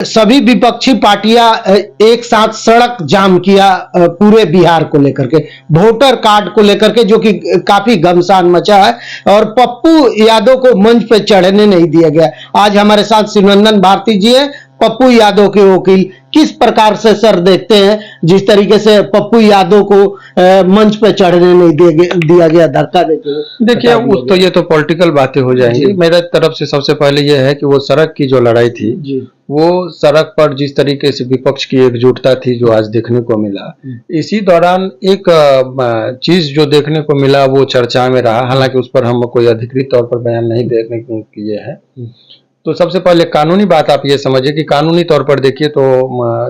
सभी विपक्षी पार्टियां एक साथ सड़क जाम किया पूरे बिहार को लेकर के, वोटर कार्ड को लेकर के, जो कि काफी घमसान मचा है। और पप्पू यादव को मंच पे चढ़ने नहीं दिया गया। आज हमारे साथ शिवनंदन भारती जी है, पप्पू यादव के वकील। किस प्रकार से सर देखते हैं जिस तरीके से पप्पू यादव को मंच पे चढ़ने नहीं दिया गया, धक्का देते हुए? देखिए, तो ये तो पॉलिटिकल बातें हो जाएंगी। मेरे तरफ से सबसे पहले ये है कि वो सड़क की जो लड़ाई थी, वो सड़क पर जिस तरीके से विपक्ष की एकजुटता थी जो आज देखने को मिला, इसी दौरान एक चीज जो देखने को मिला वो चर्चा में रहा। हालांकि उस पर हम कोई अधिकृत तौर पर बयान नहीं देखने को किए हैं। तो सबसे पहले कानूनी बात आप ये समझिए कि कानूनी तौर पर देखिए तो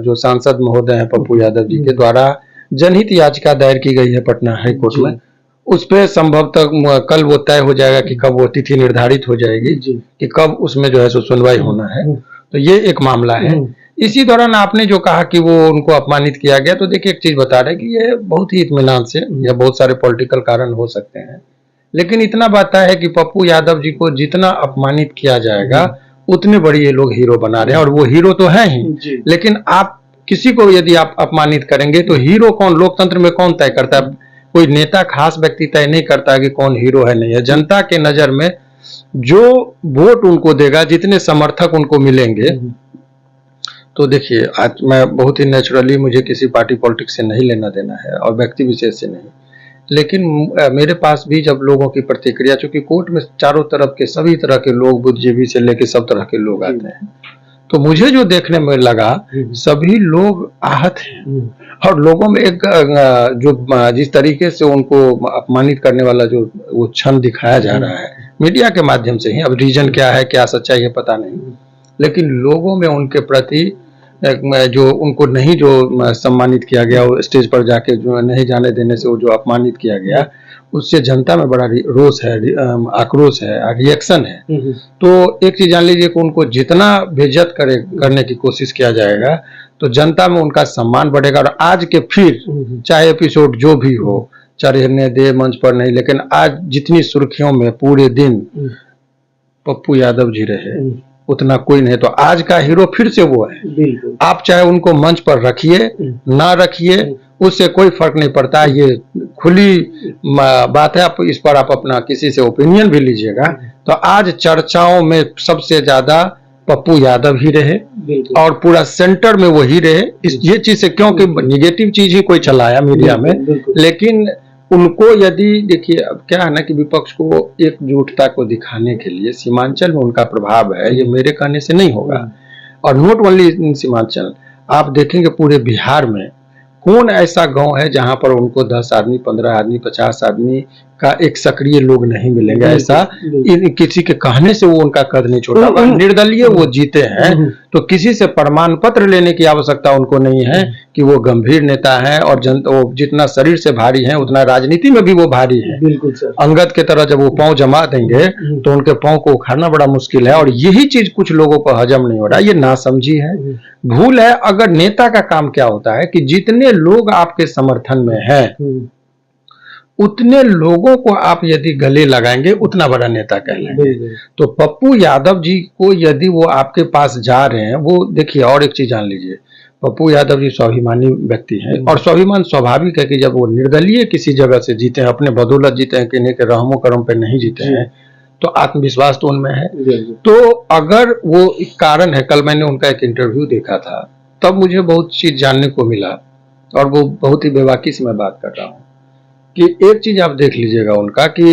जो सांसद महोदय हैं पप्पू यादव जी के द्वारा जनहित याचिका दायर की गई है पटना हाई कोर्ट में। उस पर संभवतः कल वो तय हो जाएगा कि कब वो तिथि निर्धारित हो जाएगी कि कब उसमें जो है सो सुनवाई होना है। तो ये एक मामला है। इसी दौरान आपने जो कहा कि वो उनको अपमानित किया गया, तो देखिए एक चीज बता रहे कि ये बहुत ही इत्मीनान से, या बहुत सारे पॉलिटिकल कारण हो सकते हैं, लेकिन इतना बात है कि पप्पू यादव जी को जितना अपमानित किया जाएगा उतने बड़ी ये लोग हीरो बना रहे हैं। और वो हीरो तो है ही, लेकिन आप किसी को यदि आप अपमानित करेंगे तो हीरो कौन, लोकतंत्र में कौन तय करता है? कोई नेता खास व्यक्ति तय नहीं करता कि कौन हीरो है नहीं है। जनता के नजर में जो वोट उनको देगा, जितने समर्थक उनको मिलेंगे। तो देखिए, आज मैं बहुत ही नेचुरली, मुझे किसी पार्टी पॉलिटिक्स से नहीं लेना देना है और व्यक्ति विशेष से नहीं, लेकिन मेरे पास भी जब लोगों की प्रतिक्रिया, चूंकि कोर्ट में चारों तरफ के सभी तरह के लोग, बुद्धिजीवी से लेकर सब तरह के लोग आते हैं, तो मुझे जो देखने में लगा सभी लोग आहत हैं। और लोगों में एक जो जिस तरीके से उनको अपमानित करने वाला जो वो क्षण दिखाया जा रहा है मीडिया के माध्यम से ही, अब रीजन क्या है, क्या सच्चाई है पता नहीं, लेकिन लोगों में उनके प्रति जो उनको नहीं जो सम्मानित किया गया, वो स्टेज पर जाके जो नहीं जाने देने से वो जो अपमानित किया गया, उससे जनता में बड़ा रोष है, आक्रोश है, रिएक्शन है। तो एक चीज जान लीजिए कि उनको जितना बेइज्जत करने की कोशिश किया जाएगा तो जनता में उनका सम्मान बढ़ेगा। और आज के फिर चाहे एपिसोड जो भी हो, चढ़ने दे मंच पर नहीं, लेकिन आज जितनी सुर्खियों में पूरे दिन पप्पू यादव जी रहे उतना कोई नहीं। तो आज का हीरो फिर से वो है। आप चाहे उनको मंच पर रखिए ना रखिए, उससे कोई फर्क नहीं पड़ता। ये खुली बात है, आप इस पर आप अपना किसी से ओपिनियन भी लीजिएगा। तो आज चर्चाओं में सबसे ज्यादा पप्पू यादव ही रहे और पूरा सेंटर में वो ही रहे। ये चीज से, क्योंकि निगेटिव चीज ही कोई चलाया मीडिया में, लेकिन उनको यदि देखिए, अब क्या है ना कि विपक्ष को एकजुटता को दिखाने के लिए सीमांचल में उनका प्रभाव है, ये मेरे कहने से नहीं होगा। और नॉट ओनली इन सीमांचल, आप देखेंगे पूरे बिहार में कौन ऐसा गांव है जहां पर उनको 10 आदमी, 15 आदमी, 50 आदमी का एक सक्रिय लोग नहीं मिलेंगे। ऐसा किसी के कहने से वो उनका कद नहीं छोड़ा, निर्दलीय वो जीते हैं। तो किसी से प्रमाण पत्र लेने की आवश्यकता उनको नहीं है कि वो गंभीर नेता है। और वो जितना शरीर से भारी है उतना राजनीति में भी वो भारी है। बिल्कुल सर। अंगद के तरह जब वो पांव जमा देंगे तो उनके पांव को उखाड़ना बड़ा मुश्किल है। और यही चीज कुछ लोगों को हजम नहीं हो रहा, ये नासमझी है, भूल है। अगर नेता का काम क्या होता है कि जितने लोग आपके समर्थन में हैं उतने लोगों को आप यदि गले लगाएंगे उतना बड़ा नेता कहलाएंगे। तो पप्पू यादव जी को यदि वो आपके पास जा रहे हैं, वो देखिए, और एक चीज जान लीजिए, पप्पू यादव जी स्वाभिमानी व्यक्ति हैं और स्वाभिमान स्वाभाविक है कि जब वो निर्दलीय किसी जगह से जीते हैं, अपने बदौलत जीते हैं, किन्हीं के रहमो करम पे नहीं जीते हैं, तो आत्मविश्वास तो उनमें है। तो अगर वो एक कारण है, कल मैंने उनका एक इंटरव्यू देखा था, तब मुझे बहुत चीज जानने को मिला और वो बहुत ही बेबाकी से मैं बात कर रहा हूँ कि एक चीज आप देख लीजिएगा उनका कि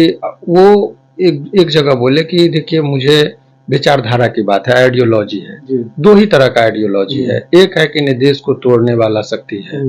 वो एक जगह बोले कि देखिए, मुझे विचारधारा की बात है, आइडियोलॉजी है। दो ही तरह का आइडियोलॉजी है। एक है कि देश को तोड़ने वाला शक्ति है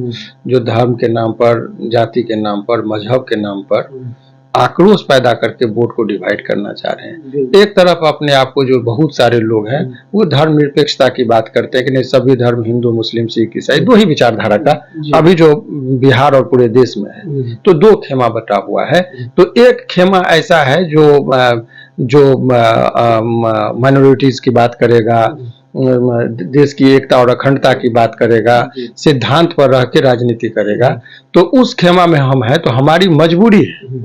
जो धर्म के नाम पर, जाति के नाम पर, मजहब के नाम पर आक्रोश पैदा करके वोट को डिवाइड करना चाह रहे हैं। एक तरफ अपने आप को जो बहुत सारे लोग हैं वो धर्म निरपेक्षता की बात करते हैं कि नहीं, सभी धर्म, हिंदू, मुस्लिम, सिख, ईसाई, दो ही विचारधारा का अभी जो बिहार और पूरे देश में है। तो दो खेमा बटा हुआ है। तो एक खेमा ऐसा है जो माइनॉरिटीज की बात करेगा, देश की एकता और अखंडता की बात करेगा, सिद्धांत पर रह के राजनीति करेगा। तो उस खेमा में हम हैं, तो हमारी मजबूरी है,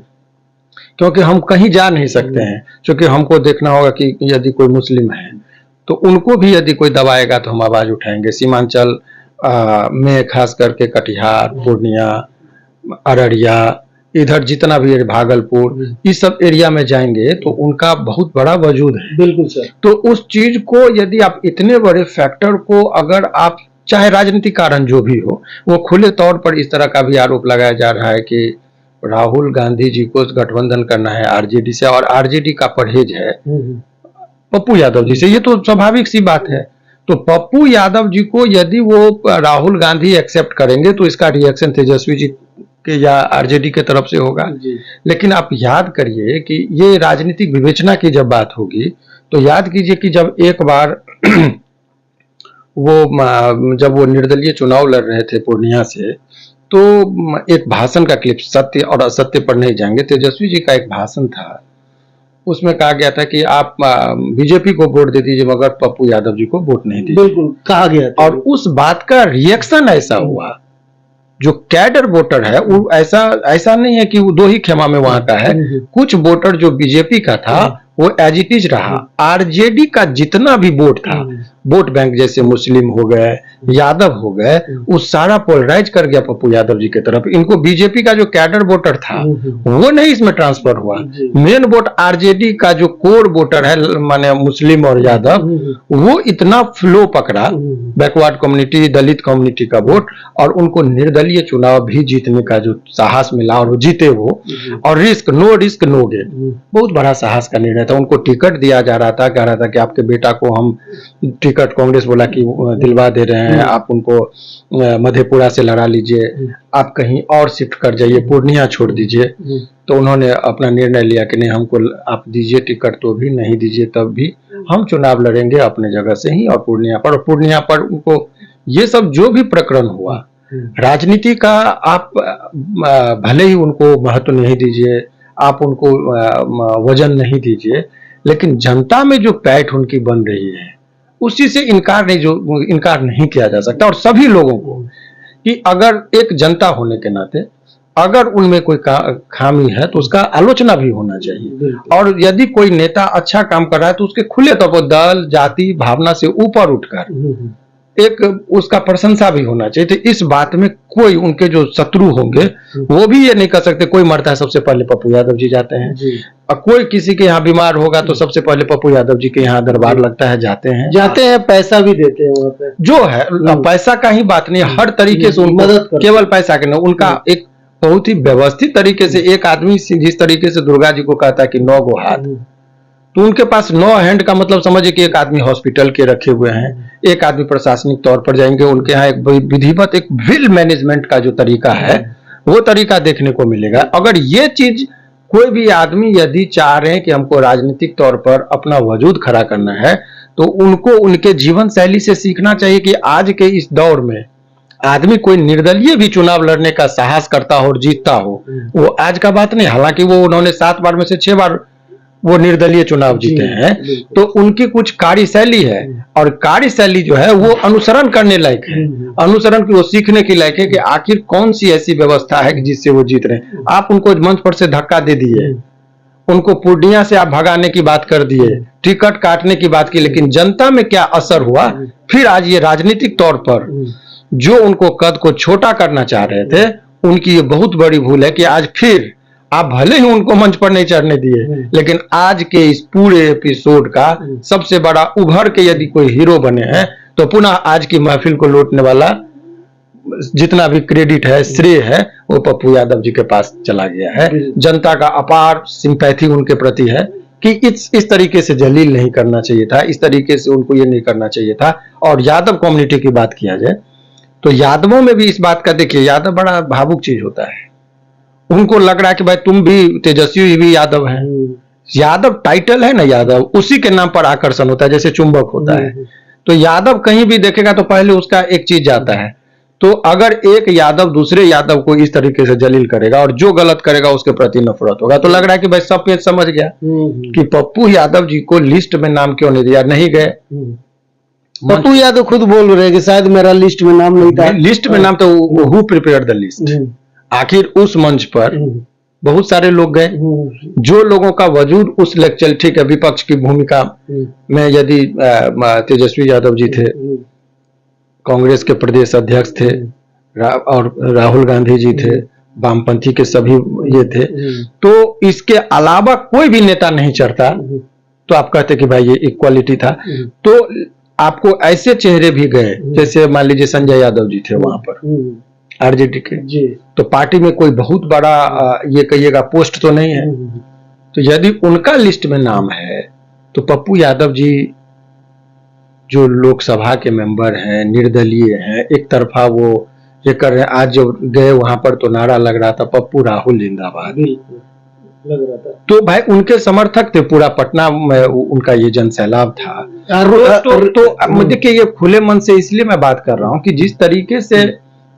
क्योंकि हम कहीं जा नहीं सकते हैं। क्योंकि हमको देखना होगा कि यदि कोई मुस्लिम है तो उनको भी यदि कोई दबाएगा तो हम आवाज उठाएंगे। सीमांचल में खास करके कटिहार, पूर्णिया, अररिया, इधर जितना भी है भागलपुर, इस सब एरिया में जाएंगे तो उनका बहुत बड़ा वजूद है। बिल्कुल सर। तो उस चीज को यदि आप इतने बड़े फैक्टर को अगर आप चाहे राजनीतिक कारण जो भी हो, वो खुले तौर पर इस तरह का भी आरोप लगाया जा रहा है कि राहुल गांधी जी को गठबंधन करना है आरजेडी से और आरजेडी का परहेज है पप्पू यादव जी से, ये तो स्वाभाविक सी बात है। तो पप्पू यादव जी को यदि वो राहुल गांधी एक्सेप्ट करेंगे तो इसका रिएक्शन तेजस्वी जी के या आरजेडी के तरफ से होगा। लेकिन आप याद करिए कि ये राजनीतिक विवेचना की जब बात होगी तो याद कीजिए कि जब एक बार जब वो निर्दलीय चुनाव लड़ रहे थे पूर्णिया से, तो एक भाषण का क्लिप, सत्य और असत्य पर नहीं जाएंगे, तेजस्वी जी का एक भाषण था, उसमें कहा गया था कि आप बीजेपी को वोट दे दीजिए मगर पप्पू यादव जी को वोट नहीं दीजिए। बिल्कुल कहा गया था। और उस बात का रिएक्शन ऐसा हुआ, जो कैडर वोटर है वो ऐसा नहीं है कि वो दो ही खेमा में वहां का है, कुछ वोटर जो बीजेपी का था वो एज इट इज रहा। आरजेडी का जितना भी वोट था, वोट बैंक जैसे मुस्लिम हो गए, यादव हो गए, वो सारा पोलराइज कर गया पप्पू यादव जी की तरफ। इनको बीजेपी का जो कैडर वोटर था वो नहीं इसमें ट्रांसफर हुआ। मेन वोट आरजेडी का जो कोर वोटर है, माने मुस्लिम और यादव, वो इतना फ्लो पकड़ा, बैकवर्ड कम्युनिटी, दलित कम्युनिटी का वोट, और उनको निर्दलीय चुनाव भी जीतने का जो साहस मिला और वो जीते वो। और नो रिस्क नो गेन, बहुत बड़ा साहस का निर्णय था। उनको टिकट दिया जा रहा था, कह रहा था कि आपके बेटा को हम टिकट, कांग्रेस बोला कि दिलवा दे रहे हैं, आप उनको मधेपुरा से लड़ा लीजिए, आप कहीं और शिफ्ट कर जाइए, पूर्णिया छोड़ दीजिए। तो उन्होंने अपना निर्णय लिया कि नहीं, हमको आप दीजिए टिकट, तो भी नहीं दीजिए तब भी हम चुनाव लड़ेंगे अपने जगह से ही और पूर्णिया पर। और पूर्णिया पर उनको ये सब जो भी प्रकरण हुआ राजनीति का, आप भले ही उनको महत्व नहीं दीजिए, आप उनको वजन नहीं दीजिए, लेकिन जनता में जो पैठ उनकी बन रही है उसी से इनकार नहीं किया जा सकता। और सभी लोगों को कि अगर एक जनता होने के नाते अगर उनमें कोई खामी है तो उसका आलोचना भी होना चाहिए। और यदि कोई नेता अच्छा काम कर रहा है तो उसके खुले तौर पर दल जाति भावना से ऊपर उठकर एक उसका प्रशंसा भी होना चाहिए। तो इस बात में कोई उनके जो शत्रु होंगे वो भी ये नहीं कर सकते कोई मरता है सबसे पहले पप्पू यादव जी जाते हैं, और कोई किसी के यहाँ बीमार होगा तो सबसे पहले पप्पू यादव जी के यहाँ दरबार लगता है, जाते हैं, पैसा भी देते हैं वहाँ पे। जो है पैसा का ही बात नहीं, हर तरीके से उनको मदद, केवल पैसा के नहीं, उनका एक बहुत ही व्यवस्थित तरीके से, एक आदमी जिस तरीके से दुर्गा जी को कहता है कि 9 गो हाथ, तो उनके पास 9 हैंड का मतलब समझिए कि एक आदमी हॉस्पिटल के रखे हुए हैं, एक आदमी प्रशासनिक तौर पर जाएंगे, उनके यहाँ एक विधिवत एक वेल मैनेजमेंट का जो तरीका है वो तरीका देखने को मिलेगा। अगर ये चीज कोई भी आदमी यदि चाह रहे हैं कि हमको राजनीतिक तौर पर अपना वजूद खड़ा करना है तो उनको उनके जीवन शैली से सीखना चाहिए कि आज के इस दौर में आदमी कोई निर्दलीय भी चुनाव लड़ने का साहस करता हो और जीतता हो, वो आज का बात नहीं। हालांकि वो उन्होंने 7 बार में से 6 बार वो निर्दलीय चुनाव जीते हैं, तो उनकी कुछ कार्यशैली है और कार्यशैली जो है वो अनुसरण करने लायक है, अनुसरण की वो सीखने की लायक है कि आखिर कौन सी ऐसी व्यवस्था है कि जिससे वो जीत रहे हैं। आप उनको मंच पर से धक्का दे दिए, उनको पूर्णिया से आप भगाने की बात कर दिए, टिकट काटने की बात की, लेकिन जनता में क्या असर हुआ। फिर आज ये राजनीतिक तौर पर जो उनको कद को छोटा करना चाह रहे थे, उनकी ये बहुत बड़ी भूल है कि आज फिर आप भले ही उनको मंच पर नहीं चढ़ने दिए, लेकिन आज के इस पूरे एपिसोड का सबसे बड़ा उभर के यदि कोई हीरो बने हैं तो पुनः आज की महफिल को लूटने वाला जितना भी क्रेडिट है, श्रेय है, वो पप्पू यादव जी के पास चला गया है। जनता का अपार सिंपैथी उनके प्रति है कि इस तरीके से जलील नहीं करना चाहिए था, इस तरीके से उनको ये नहीं करना चाहिए था। और यादव कम्युनिटी की बात किया जाए तो यादवों में भी इस बात का, देखिए यादव बड़ा भावुक चीज होता है, उनको लग रहा है कि भाई तुम भी तेजस्वी भी यादव हैं, यादव टाइटल है ना, यादव उसी के नाम पर आकर्षण होता है, जैसे चुंबक होता है। तो यादव कहीं भी देखेगा तो पहले उसका एक चीज जाता है। तो अगर एक यादव दूसरे यादव को इस तरीके से जलील करेगा और जो गलत करेगा उसके प्रति नफरत होगा, तो लग रहा है कि भाई सब पेज समझ गया कि पप्पू यादव जी को लिस्ट में नाम क्यों नहीं दिया, नहीं गए। पप्पू यादव खुद बोल रहे हैं कि शायद मेरा लिस्ट में नाम नहीं था। लिस्ट में नाम तो हु प्रिपेयर्ड द लिस्ट। आखिर उस मंच पर बहुत सारे लोग गए, जो लोगों का वजूद उस लेक्चर, ठीक है, विपक्ष की भूमिका में यदि तेजस्वी यादव जी थे, कांग्रेस के प्रदेश अध्यक्ष थे, और राहुल गांधी जी थे, वामपंथी के सभी ये थे, तो इसके अलावा कोई भी नेता नहीं चढ़ता, तो आप कहते कि भाई ये इक्वालिटी था। तो आपको ऐसे चेहरे भी गए, जैसे मान लीजिए संजय यादव जी थे वहां पर आरजेडी के, तो पार्टी में कोई बहुत बड़ा ये कहिएगा पोस्ट तो नहीं है, तो यदि उनका लिस्ट में नाम है तो पप्पू यादव जी जो लोकसभा के मेंबर हैं, निर्दलीय हैं, एक तरफा वो ये कर रहे हैं। आज जो गए वहां पर तो नारा लग रहा था पप्पू राहुल जिंदाबाद लग रहा था, तो भाई उनके समर्थक थे, पूरा पटना में उनका ये जनसैलाब था। तो देखिए ये खुले मन से इसलिए मैं बात कर रहा हूँ कि जिस तरीके से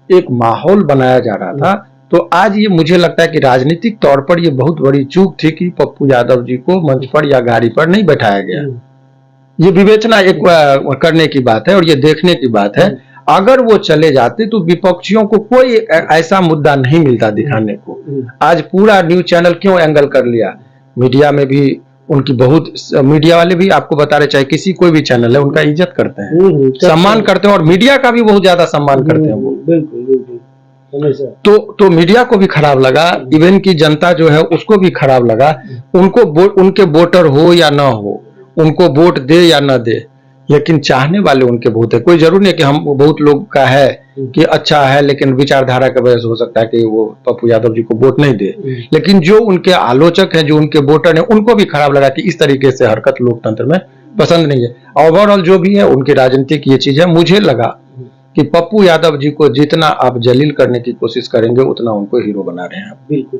एक माहौल बनाया जा रहा था, तो आज ये मुझे लगता है कि राजनीतिक तौर पर ये बहुत बड़ी चूक थी कि पप्पू यादव जी को मंच पर या गाड़ी पर नहीं बैठाया गया। ये विवेचना एक करने की बात है और ये देखने की बात है। अगर वो चले जाते तो विपक्षियों को कोई ऐसा मुद्दा नहीं मिलता दिखाने को। आज पूरा न्यूज चैनल क्यों एंगल कर लिया, मीडिया में भी उनकी बहुत, मीडिया वाले भी आपको बता रहे, चाहे किसी कोई भी चैनल है, उनका इज्जत करते हैं, सम्मान करते हैं, और मीडिया का भी बहुत ज्यादा सम्मान करते हैं वो। बिल्कुल तो मीडिया को भी खराब लगा, इवन की जनता जो है उसको भी खराब लगा। उनको उनके वोटर हो या ना हो, उनको वोट दे या ना दे, लेकिन चाहने वाले उनके बहुत है। कोई जरूरी नहीं कि हम बहुत लोग का है कि अच्छा है, लेकिन विचारधारा की वजह से हो सकता है कि वो पप्पू यादव जी को वोट नहीं दे, लेकिन जो उनके आलोचक हैं, जो उनके वोटर हैं, उनको भी खराब लगा कि इस तरीके से हरकत लोकतंत्र में पसंद नहीं है। ओवरऑल जो भी है उनकी राजनीतिक ये चीज है। मुझे लगा कि पप्पू यादव जी को जितना आप जलील करने की कोशिश करेंगे उतना उनको हीरो बना रहे हैं आप। बिल्कुल।